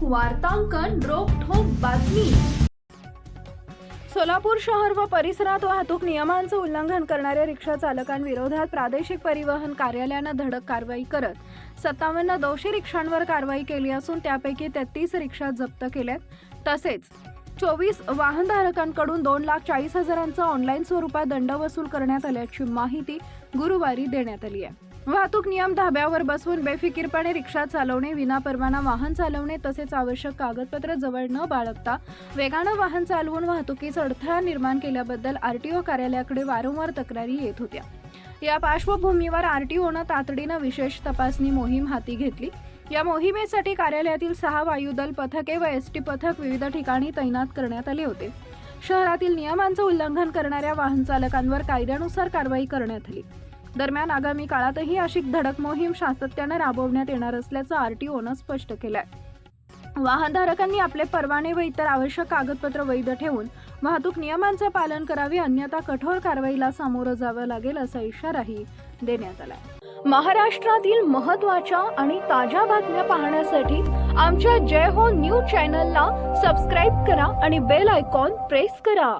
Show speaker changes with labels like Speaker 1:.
Speaker 1: वार्तांकन रोखठोक बातमी। सोलापूर शहर व परिसरात वाहतूक नियमांचे उल्लंघन करणाऱ्या रिक्षा चालकांविरोधात प्रादेशिक परिवहन कार्यालयाने धडक कारवाई करत 57 दोषी रिक्षांवर कारवाई केली असून त्यापैकी 33 रिक्षा जप्त केल्यात। तसेच 24 वाहनधारकांकडून 2,40,000चा ऑनलाईन स्वरूपात दंड वसूल करण्यात आल्याची माहिती गुरुवारी देण्यात आली आहे। वाहतूक नियम धाब्यावर बसवून बेफिकीरपणे रिक्षा चालवणे, विनापरवाना वाहन चालवणे तसेच आवश्यक कागदपत्र जवळ न बाळगता वेगाने वाहन चालवून वाहतुकीस अडथळा निर्माण केल्याबद्दल आरटीओ कार्यालयाकडे वारंवार तक्रारी येत होत्या। या पार्श्वभूमीवर आरटीओने तातडीने विशेष तपासणी मोहीम हाती घेतली। या मोहिमेसाठी कार्यालयातील 6 वायुदल पथके व एसटी पथक विविध ठिकाणी तैनात करण्यात आले होते। शहरातील नियमांचे उल्लंघन करणाऱ्या वाहन चालकांवर कायद्यानुसार कारवाई करण्यात आली। दरम्यान आगामी काळातही अशी धडक मोहीम सातत्याने राबवण्यात येणार असल्याचं आरटीओने स्पष्ट केलंय। वाहनधारकांनी आपले परवाने व इतर आवश्यक कागदपत्र वैध ठेवून वाहतूक नियमांचे पालन करावे, अन्यथा कठोर कारवाईला सामोरं जावं लागेल असा इशाराही देण्यात आलाय। महाराष्ट्रातील महत्त्वाच्या आणि ताज्या बातम्या पाहण्यासाठी आमच्या जय हो न्यूज चॅनलला सबस्क्राईब करा आणि बेल आयकॉन प्रेस करा।